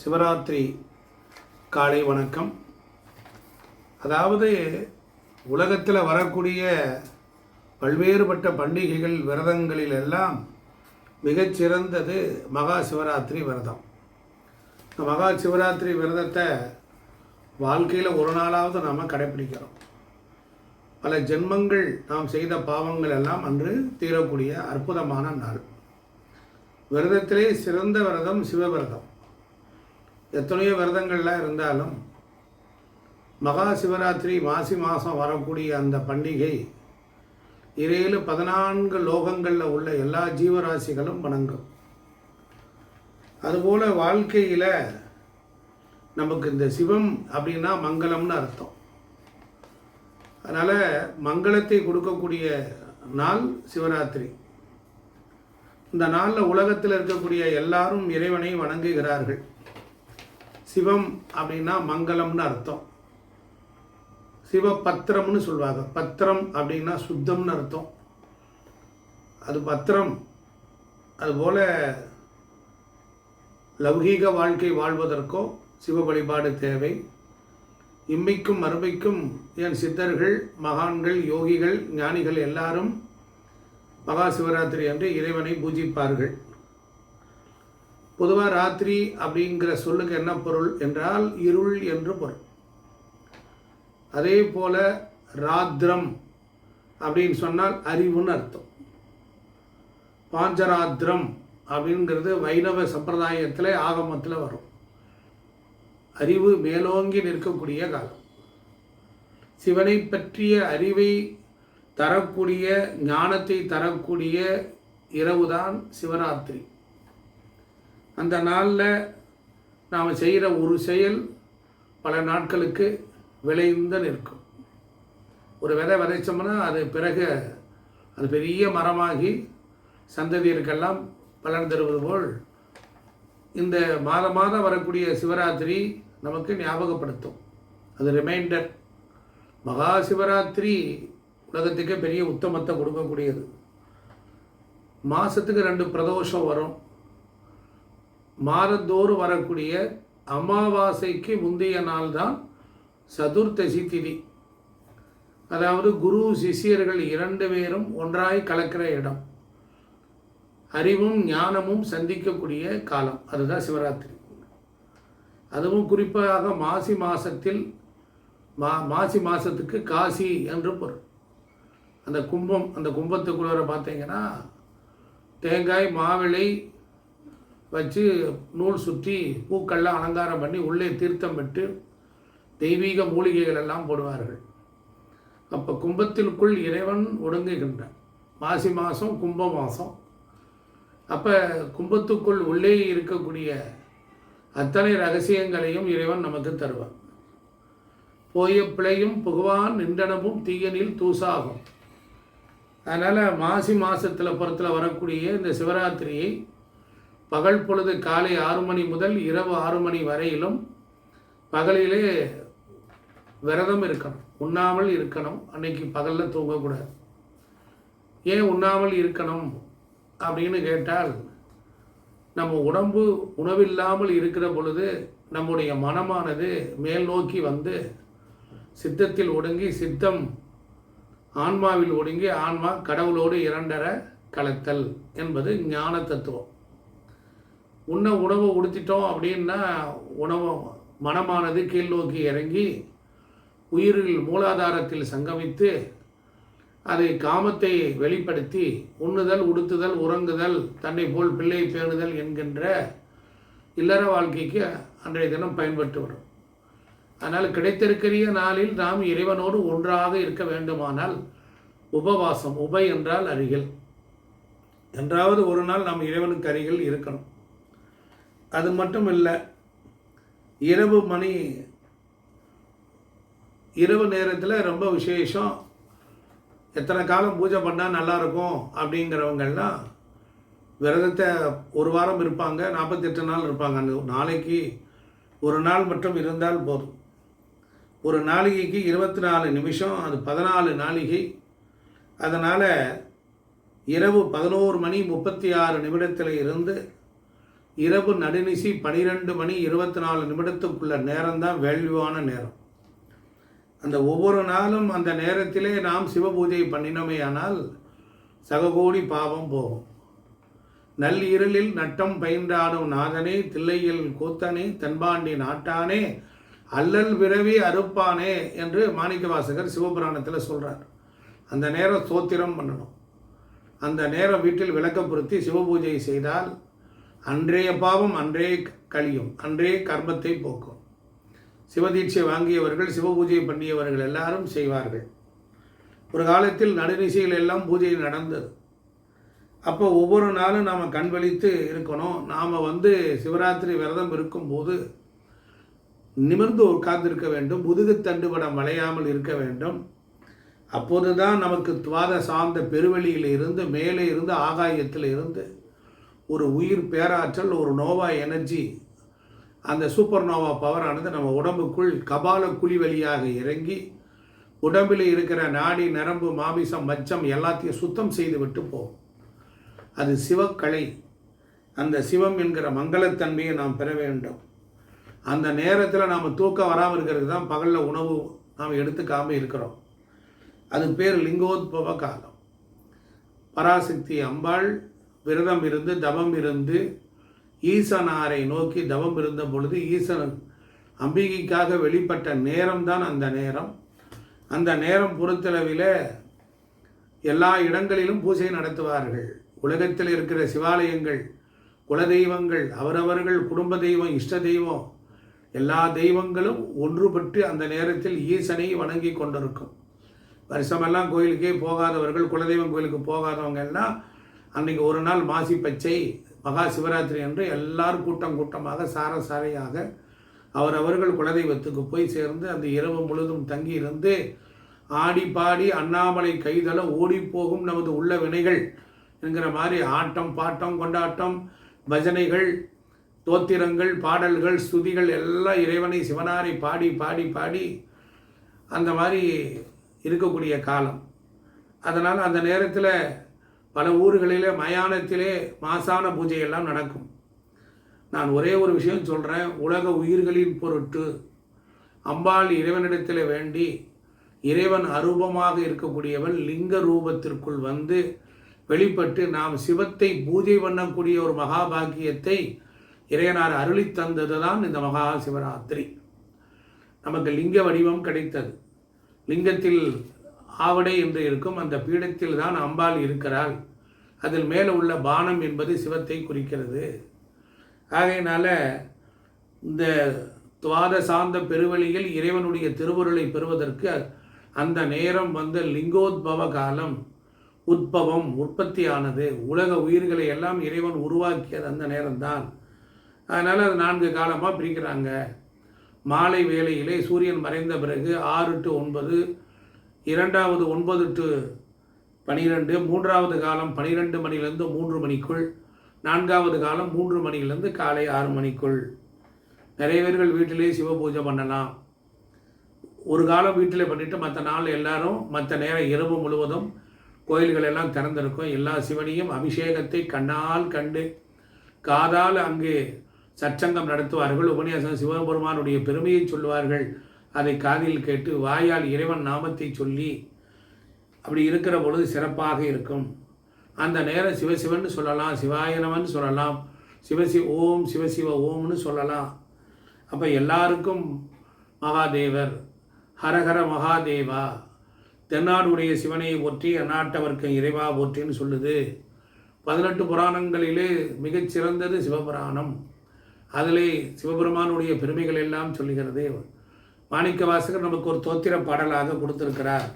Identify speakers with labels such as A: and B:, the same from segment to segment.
A: சிவராத்திரி காலை வணக்கம். அதாவது உலகத்தில் வரக்கூடிய பல்வேறுபட்ட பண்டிகைகள் விரதங்களில் எல்லாம் மிகச்சிறந்தது மகா சிவராத்திரி விரதம். இந்த மகா சிவராத்திரி விரதத்தை வாழ்க்கையில் ஒரு நாளாவது நாம் கடைப்பிடிக்கிறோம். பல ஜென்மங்கள் நாம் செய்த பாவங்கள் எல்லாம் அன்று தீரக்கூடிய அற்புதமான நாள். விரதத்திலே சிறந்த விரதம் சிவவிரதம். எத்தனையோ விரதங்கள்லாம் இருந்தாலும் மகா சிவராத்திரி மாசி மாதம் வரக்கூடிய அந்த பண்டிகை 14 லோகங்களில் உள்ள எல்லா ஜீவராசிகளும் வணங்கும். அதுபோல் வாழ்க்கையில் நமக்கு இந்த சிவம் அப்படின்னா மங்களம்னு அர்த்தம். அதனால் மங்களத்தை கொடுக்கக்கூடிய நாள் சிவராத்திரி. இந்த நாளில் உலகத்தில் இருக்கக்கூடிய எல்லாரும் இறைவனை வணங்குகிறார்கள். சிவம் அப்படின்னா மங்களம்னு அர்த்தம். சிவபத்திரம்னு சொல்லுவாங்க. பத்திரம் அப்படின்னா சுத்தம்னு அர்த்தம். அது பத்திரம். அதுபோல் லௌகீக வாழ்க்கை வாழ்வதற்கோ சிவ வழிபாடு தேவை. இம்மைக்கும் மறுமைக்கும் என் சித்தர்கள், மகான்கள், யோகிகள், ஞானிகள் எல்லாரும் மகா சிவராத்திரி அன்று இறைவனை பூஜிப்பார்கள். பொதுவாக ராத்திரி அப்படிங்கிற சொல்லுக்கு என்ன பொருள் என்றால் இருள் என்று பொருள். அதே போல் ராத்திரம் அப்படின்னு சொன்னால் அறிவுன்னு அர்த்தம். பாஞ்சராத்திரம் அப்படிங்கிறது வைணவ சம்பிரதாயத்தில் ஆகமத்தில் வரும். அறிவு மேலோங்கி நிற்கக்கூடிய காலம். சிவனை பற்றிய அறிவை தரக்கூடிய, ஞானத்தை தரக்கூடிய இரவுதான் சிவராத்திரி. அந்த நாளில் நாம் செய்கிற ஒரு செயல் பல நாட்களுக்கு விளைந்து நிற்கும். ஒரு விதை விதைச்சோம்னா அது பிறகு அது பெரிய மரமாகி சந்ததியருக்கெல்லாம் பலன் தருவது போல் இந்த மாதம் வரக்கூடிய சிவராத்திரி நமக்கு ஞாபகப்படுத்தும். அது ரிமைண்டர். மகா சிவராத்திரி உலகத்துக்கே பெரிய உத்தமத்தை கொடுக்கக்கூடியது. மாதத்துக்கு 2 பிரதோஷம் வரும். மாதந்தோறும் வரக்கூடிய அமாவாசைக்கு முந்தைய நாள் தான் சதுர்த்தசி திதி. அதாவது குரு சிஷியர்கள் 2 பேரும் ஒன்றாய் கலக்கிற இடம். அறிவும் ஞானமும் சந்திக்கக்கூடிய காலம். அதுதான் சிவராத்திரி. அதுவும் குறிப்பாக மாசி மாதத்தில் மாசி மாதத்துக்கு காசி என்று பொருள். அந்த கும்பம், அந்த கும்பத்துக்குள்ளே பார்த்தீங்கன்னா தேங்காய் மாவிளை வச்சு நூல் சுற்றி பூக்கள்லாம் அலங்காரம் பண்ணி உள்ளே தீர்த்தம் விட்டு தெய்வீக மூலிகைகள் எல்லாம் போடுவார்கள். அப்போ கும்பத்திற்குள் இறைவன் ஒடுங்குகின்றான். மாசி மாதம் கும்ப மாதம். அப்போ கும்பத்துக்குள் உள்ளே இருக்கக்கூடிய அத்தனை ரகசியங்களையும் இறைவன் நமக்கு தருவான். போய பிழையும் புகுவான் நின்றனமும் தீயனில் தூசாகும். அதனால் மாசி மாதத்தில் புறத்தில் வரக்கூடிய இந்த சிவராத்திரியை பகல் பொழுது காலை 6 மணி முதல் இரவு 6 மணி வரையிலும் பகலிலே விரதம் இருக்கணும், உண்ணாமல் இருக்கணும். அன்னைக்கு பகலில் தூங்கக்கூடாது. ஏன் உண்ணாமல் இருக்கணும் அப்படின்னு கேட்டால், நம்ம உடம்பு உணவில்லாமல் இருக்கிற பொழுது நம்முடைய மனமானது மேல் நோக்கி வந்து சித்தத்தில் ஒடுங்கி, சித்தம் ஆன்மாவில் ஒடுங்கி, ஆன்மா கடவுளோடு 2 கலத்தல் என்பது ஞான தத்துவம். உணவை உடுத்திட்டோம் அப்படின்னா மனமானது கீழ் நோக்கி இறங்கி உயிரில் மூலாதாரத்தில் சங்கமித்து அதை காமத்தை வெளிப்படுத்தி உண்ணுதல், உடுத்துதல், உறங்குதல், தன்னை போல் பிள்ளை பேணுதல் என்கின்ற இல்லற வாழ்க்கைக்கு அன்றைய தினம் பயன்பட்டு வரும். அதனால் கிடைத்திருக்கிற நாளில் நாம் இறைவனோடு ஒன்றாக இருக்க வேண்டுமானால் உபவாசம். உபை என்றால் அருகில். என்றாவது ஒரு நாள் நாம் இறைவனுக்கு அருகில் இருக்கணும். அது மட்டும் இல்லை, இரவு நேரத்தில் ரொம்ப விசேஷம். எத்தனை காலம் பூஜை பண்ணால் நல்லாயிருக்கும் அப்படிங்கிறவங்கெல்லாம் விரதத்தை 1 வாரம் இருப்பாங்க, 48 நாள் இருப்பாங்க. அந்த நாளைக்கு ஒரு நாள் மட்டும் இருந்தால் போதும். ஒரு நாளிகைக்கு 24 நிமிஷம், அது 14 நாளிகை. அதனால் இரவு 11 மணி 36 நிமிடத்தில் இருந்து இரவு நடுநிசி 12 மணி 24 நிமிடத்துக்குள்ள நேரம்தான் வேல்யூவான நேரம். அந்த ஒவ்வொரு நாளும் அந்த நேரத்திலே நாம் சிவ பூஜை பண்ணினோமே ஆனால் சககோடி பாவம் போகும். நள்ளிருளில் நட்டம் பயின்றாடும் நாதனே, தில்லையில் கூத்தனே, தென்பாண்டி நாட்டானே, அல்லல் விரவி அறுப்பானே என்று மாணிக்கவாசகர் சிவபுராணத்தில் சொல்கிறார். அந்த நேரம் ஸ்தோத்திரம் பண்ணணும். அந்த நேரம் வீட்டில் விளக்கம் பொருத்தி சிவபூஜை செய்தால் அன்றைய பாவம் அன்றே கழியும், அன்றே கர்மத்தை போக்கும். சிவதீட்சை வாங்கியவர்கள், சிவபூஜை பண்ணியவர்கள் எல்லாரும் செய்வார்கள். ஒரு காலத்தில் நடுநிசையில் எல்லாம் பூஜை நடந்தது. அப்போ ஒவ்வொரு நாளும் நாம் கண் விழித்து இருக்கணும். நாம் சிவராத்திரி விரதம் இருக்கும்போது நிமிர்ந்து உட்கார்ந்திருக்க வேண்டும், முதுகு தண்டுபடம் வளையாமல் இருக்க வேண்டும். அப்போது தான் நமக்கு துவாத சார்ந்த பெருவெளியில் இருந்து, மேலே இருந்து, ஆகாயத்தில் இருந்து ஒரு உயிர் பேராற்றல், ஒரு நோவா எனர்ஜி, அந்த சூப்பர் நோவா பவரானது நம்ம உடம்புக்குள் கபால குழி வழியாக இறங்கி உடம்பில் இருக்கிற நாடி, நரம்பு, மாமிசம், மச்சம் எல்லாத்தையும் சுத்தம் செய்து விட்டு போகும். அது சிவக்கலை. அந்த சிவம் என்கிற மங்களத்தன்மையை நாம் பெற வேண்டும். அந்த நேரத்தில் நாம் தூக்கம் வராமல் இருக்கிறது தான் பகலில் உணவு நாம் எடுத்துக்காமல் இருக்கிறோம். அது பேர் லிங்கோத்பவ காலம். பராசக்தி அம்பாள் விரதம் இருந்து தவம் இருந்து ஈசனாரை நோக்கி தவம் இருந்த பொழுது ஈசன் அம்பிகைக்காக வெளிப்பட்ட நேரம்தான் அந்த நேரம். அந்த நேரம் பொறுத்தளவில் எல்லா இடங்களிலும் பூஜை நடத்துவார்கள். உலகத்தில் இருக்கிற சிவாலயங்கள், குலதெய்வங்கள், அவரவர்கள் குடும்ப தெய்வம், இஷ்ட தெய்வம், எல்லா தெய்வங்களும் ஒன்றுபட்டு அந்த நேரத்தில் ஈசனை வணங்கி கொண்டிருக்கும். வருஷமெல்லாம் கோயிலுக்கே போகாதவர்கள், குலதெய்வம் கோயிலுக்கு போகாதவங்க எல்லாம் அன்றைக்கி ஒரு நாள் மாசி பச்சை மகா சிவராத்திரி என்று எல்லாரும் கூட்டம் கூட்டமாக சாரையாக அவரவர்கள் குலதெய்வத்துக்கு போய் சேர்ந்து அந்த இரவு முழுதும் தங்கி இருந்து ஆடி பாடி அண்ணாமலை கைதள ஓடி போகும் நமது உள்ள வினைகள் என்கிற மாதிரி ஆட்டம், பாட்டம், கொண்டாட்டம், பஜனைகள், தோத்திரங்கள், பாடல்கள், ஸ்துதிகள் எல்லாம் இறைவனை சிவனாரை பாடி பாடி பாடி அந்த மாதிரி இருக்கக்கூடிய காலம். அதனால் அந்த நேரத்தில் பல ஊர்களிலே மயானத்திலே மாசான பூஜையெல்லாம் நடக்கும். நான் ஒரே ஒரு விஷயம் சொல்கிறேன். உலக உயிர்களின் பொருட்டு அம்பாள் இறைவனிடத்தில் வேண்டி, இறைவன் அரூபமாக இருக்கக்கூடியவன் லிங்க ரூபத்திற்குள் வெளிப்பட்டு நாம் சிவத்தை பூஜை பண்ணக்கூடிய ஒரு மகாபாகியத்தை இறைவனார் அருளி தந்தது தான் இந்த மகா சிவராத்திரி. நமக்கு லிங்க வடிவம் கிடைத்தது. லிங்கத்தில் ஆவடை என்று இருக்கும் அந்த பீடத்தில் தான் அம்பாள் இருக்கிறாள். அதில் மேலே உள்ள பானம் என்பது சிவத்தை குறிக்கிறது. ஆகையினால இந்த துவாத சார்ந்த பெருவெளியில் இறைவனுடைய திருவருளை பெறுவதற்கு அந்த நேரம் லிங்கோத்பவ காலம். உற்பவம், உற்பத்தியானது. உலக உயிர்களை எல்லாம் இறைவன் உருவாக்கியது அந்த நேரம்தான். அதனால் அது 4 காலமாக பிரிக்கிறாங்க. மாலை வேளையிலே சூரியன் மறைந்த பிறகு 6 to 9, இரண்டாவது 9 to 12, மூன்றாவது காலம் 12 மணிலிருந்து 3 மணிக்குள், 4வது காலம் 3 மணிலிருந்து காலை 6 மணிக்குள். நிறைய பேர்கள் வீட்டிலே சிவ பூஜை பண்ணலாம். ஒரு காலம் வீட்டில் பண்ணிவிட்டு மற்ற நாள் எல்லாரும் மற்ற நேரம் இரவு முழுவதும் கோயில்கள் எல்லாம் திறந்திருக்கும். எல்லா சிவனையும் அபிஷேகத்தை கண்ணால் கண்டு காதால் அங்கு சற்சங்கம் நடத்துவார்கள். உபன்யாசம் சிவபெருமானுடைய பெருமையை சொல்லுவார்கள். அதை காதில் கேட்டு வாயால் இறைவன் நாமத்தை சொல்லி அப்படி இருக்கிற பொழுது சிறப்பாக இருக்கும். அந்த நேரம் சிவசிவன்னு சொல்லலாம், சிவாயனவன் சொல்லலாம், ஓம் சிவசிவ ஓம்னு சொல்லலாம். அப்போ எல்லாருக்கும் மகாதேவர், ஹரஹர மகாதேவா, தென்னாடுடைய சிவனை போற்றி அந்நாட்டவர்க்கு இறைவா போற்றின்னு சொல்லுது. 18 புராணங்களிலே மிகச்சிறந்தது சிவபுராணம். அதிலே சிவபெருமானுடைய பெருமைகள் எல்லாம் சொல்லுகிறது. மாணிக்க வாசகர் நமக்கு ஒரு தோத்திர பாடலாக கொடுத்திருக்கிறார்.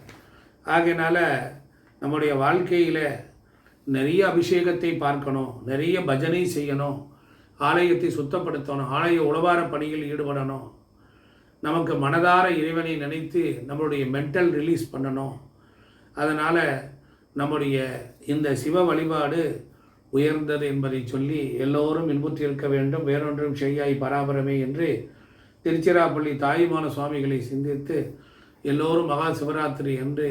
A: ஆகையினால நம்முடைய வாழ்க்கையில் நிறைய அபிஷேகத்தை பார்க்கணும், நிறைய பஜனை செய்யணும், ஆலயத்தை சுத்தப்படுத்தணும், ஆலய உழவார பணியில் ஈடுபடணும். நமக்கு மனதார இறைவனை நினைத்து நம்மளுடைய மென்டல் ரிலீஸ் பண்ணணும். அதனால் நம்முடைய இந்த சிவ வழிபாடு உயர்ந்தது என்பதை சொல்லி எல்லோரும் இன்புற்றிருக்க வேண்டும். வேறொன்றும் செய்யாய் பராபரமே என்று திருச்சிராப்பள்ளி தாயுமான சுவாமிகளை சிந்தித்து எல்லோரும் மகா சிவராத்திரி என்று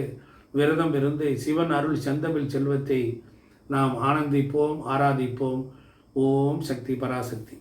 A: விரதம் இருந்து சிவன் அருள் செந்தமிழ் செல்வத்தை நாம் ஆனந்திப்போம், ஆராதிப்போம். ஓம் சக்தி பராசக்தி.